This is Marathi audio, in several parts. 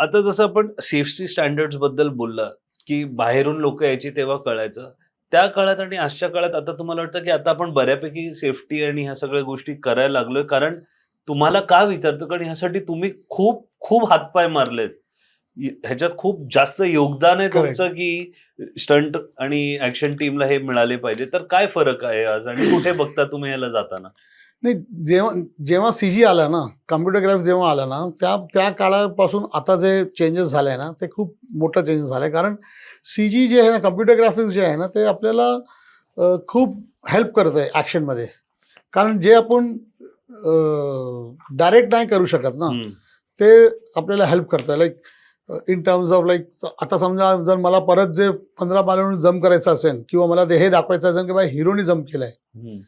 आता जसं आपण सेफ्टी स्टँडर्ड्स बद्दल बोलला, की बाहेरून लोक यायची तेव्हा कळायचं. त्या काळात आणि आजच्या काळात आता तुम्हाला वाटतं, की आता आपण बऱ्यापैकी सेफ्टी आणि ह्या सगळ्या गोष्टी करायला लागलोय. कारण तुम्हाला का विचारतो? कारण ह्यासाठी तुम्ही खूप खूप हातपाय मारलेत. ह्याच्यात खूप जास्त योगदान आहे करेक्ट. तुमचं, की स्टंट आणि ॲक्शन टीमला हे मिळाले पाहिजे. तर काय फरक आहे आज आणि कुठे बघता तुम्ही ह्याला जाताना? नाही, जेव्हा जेव्हा CG आला ना, कम्प्युटर ग्राफिक्स जेव्हा आला ना, त्या त्या काळापासून आता जे चेंजेस झाले आहे ना, ते खूप मोठा चेंजेस झाला आहे. कारण CG जे आहे ना, कम्प्युटर ग्राफिक्स जे आहे ना, ते आपल्याला खूप हेल्प करतं आहे ॲक्शनमध्ये. कारण जे आपण डायरेक्ट नाही करू शकत ना, हं. ते आपल्याला हेल्प करतं. Like in terms of like आता समजा जर मला परत जे 15 माळ्यावरून जंप करायचं असेल किंवा मला ते हे दाखवायचं असेल की बाबा हिरोनी जंप केलं आहे, हं.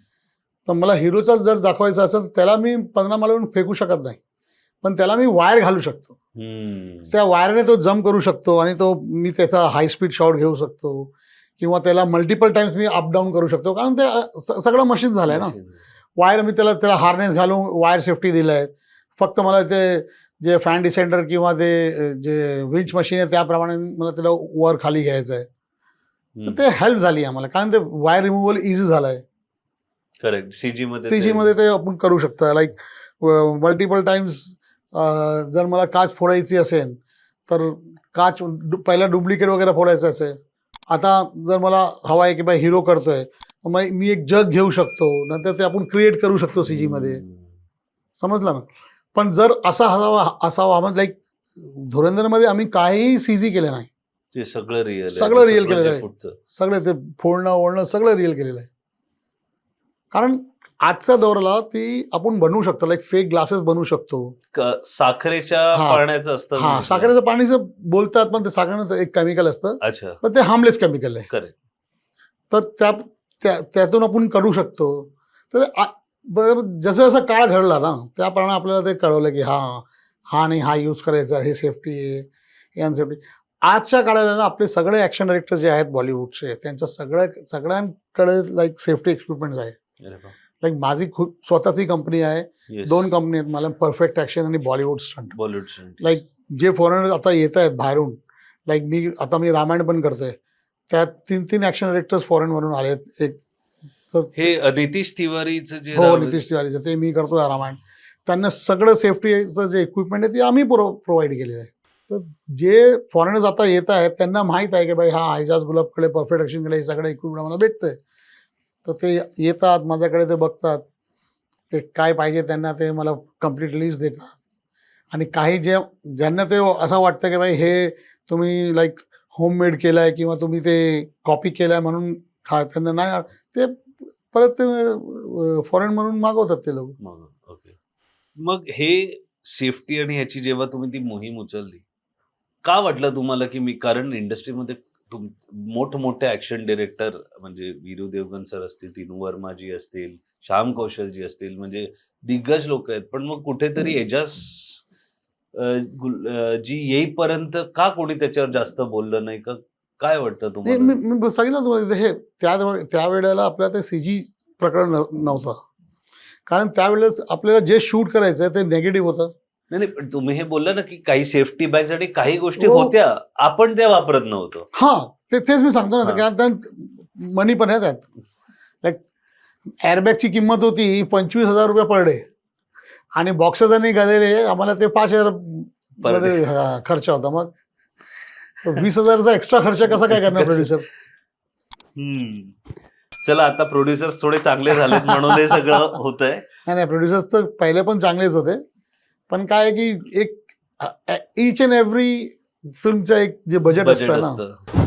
तर मला हिरोचा जर दाखवायचा असेल तर त्याला मी 15 माळ्यावरून फेकू शकत नाही. पण त्याला मी वायर घालू शकतो. हं. त्या वायरने तो जंप करू शकतो आणि तो मी त्याचा हाय स्पीड शॉट घेऊ शकतो किंवा त्याला multiple times me up down करू शकतो. कारण ते सगळं मशीन झालंय ना. मशीन. वायर मी त्याला हार्नेस घालून वायर सेफ्टी दिलं आहे. फक्त मला ते जे फॅन डिसेंडर किंवा ते जे विंच मशीन आहे त्याप्रमाणे मला त्याला वर खाली घ्यायचं आहे. तर हं. ते हेल्प झाली आम्हाला. कारण ते वायर रिमूव्हल इझी झालं आहे. करेक्ट. सीजीमध्ये CGमध्ये ते आपण करू शकता. लाईक मल्टिपल टाइम्स जर मला काच फोडायची असेल तर काच पहिला डुप्लिकेट वगैरे फोडायचं असेल. आता जर मला हवा आहे की बाई हिरो करतोय, मग मी एक जग घेऊ शकतो. नंतर ते आपण क्रिएट करू शकतो CGमध्ये. समजलं ना? पण जर असा असावा म्हणजे लाईक धुरंधरमध्ये आम्ही काहीही CG केलं नाही. ते सगळं रिअल आहे. सगळं रिअल केलेलं जे आहे. फुटतं. सगळं ते फोडणं ओढणं सगळं रिअल केलेलं आहे. कारण आजच्या दौराला ती आपण बनवू शकतो. लाईक फेक ग्लासेस बनवू शकतो. साखरेच्या हां. पाण्याचं असतं हां, म्हणजे साखरेचं पाणीचं बोलतात, पण ते साखरेचं एक केमिकल असतं. अच्छा. पण ते हार्मलेस केमिकल आहे. करेक्ट. तर त्यातून आपण करू शकतो. तर जसं जसं काळ घडला ना, त्याप्रमाणे आपल्याला ते कळवलं की हा नाही हा यूज करायचा, हे सेफ्टी आहे, हे अनसेफ्टी. आजच्या काळाला ना आपले सगळे ॲक्शन डायरेक्टर जे आहेत बॉलिवूडचे, त्यांच्या सगळ्यांकडे लाईक सेफ्टी इक्विपमेंट्स आहे. अरे वाह! लाईक माझी खूप स्वतःची कंपनी आहे. येस. 2 कंपनी आहेत मला, परफेक्ट ॲक्शन आणि Bollywood stunt. Bollywood stunt. Like जे फॉरेनर आता येत आहेत बाहेरून, लाईक मी रामायण पण करतोय. त्यात 3 ॲक्शन डायरेक्टर्स फॉरेनवरून आले आहेत. एक तर हे नितीश तिवारीचं जे हो, नितीश तिवारीचं ते मी करतोय रामायण. त्यांना सगळं सेफ्टीचं जे इक्विपमेंट आहे ते आम्ही प्रोव्हाइड केलेलं आहे. तर जे फॉरेनर्स आता येत आहेत त्यांना माहीत आहे की बाई एजाज गुलाबकडे, परफेक्ट ॲक्शनकडे हे सगळं इक्विपमेंट आम्हाला भेटतंय. तर ते येतात माझ्याकडे, ते बघतात. ते काय पाहिजे त्यांना ते मला कंप्लीट लिस्ट देतात. आणि काही ज्यांना ते असं वाटतं की बाई हे तुम्ही लाईक होममेड केलं आहे किंवा तुम्ही ते कॉपी केलं आहे म्हणून त्यांना नाही ते परत ते फॉरेन म्हणून मागवतात ते लोक. ओके. मग हे सेफ्टी आणि ह्याची जेव्हा तुम्ही ती मोहीम उचलली, का वाटलं तुम्हाला की मी कारण इंडस्ट्रीमध्ये मोठमोठे ॲक्शन डिरेक्टर म्हणजे वीरू देवगण सर असतील, तिनू वर्माजी असतील, श्याम कौशलजी असतील, म्हणजे दिग्गज लोक आहेत. पण मग कुठेतरी एजाज जी येईपर्यंत का कोणी त्याच्यावर जास्त बोललं नाही का? काय वाटतं नाही, तुम्हाला? मी सांगितलं तुम्हाला हे त्यावेळेला आपल्याला ते CG प्रकरण नव्हतं. कारण त्यावेळेस आपल्याला जे शूट करायचं ते निगेटिव्ह होतं. नाही, पण तुम्ही हे बोलला ना, की काही सेफ्टी बॅग्स आणि काही गोष्टी हो. होत्या. आपण त्या वापरत नव्हतो. तेच मी सांगतो ना, हां. कारण मनी पण आहे त्यात. लाईक एअरबॅगची किंमत होती ₹25,000 पर डे आणि बॉक्सेस आणि गलेले आम्हाला ते 5,000 Per day. मध्ये खर्च होता. मग 20,000चा एक्स्ट्रा खर्च कसा काय करणार प्रोड्युसर? चला आता प्रोड्युसर्स थोडे चांगले झालेत म्हणून हे सगळं होतंय. नाही, प्रोड्युसर्स तर पहिले पण चांगलेच होते. पण काय आहे की एक ईच अँड एव्हरी फिल्मचं एक जे बजेट असतं ना, असतं.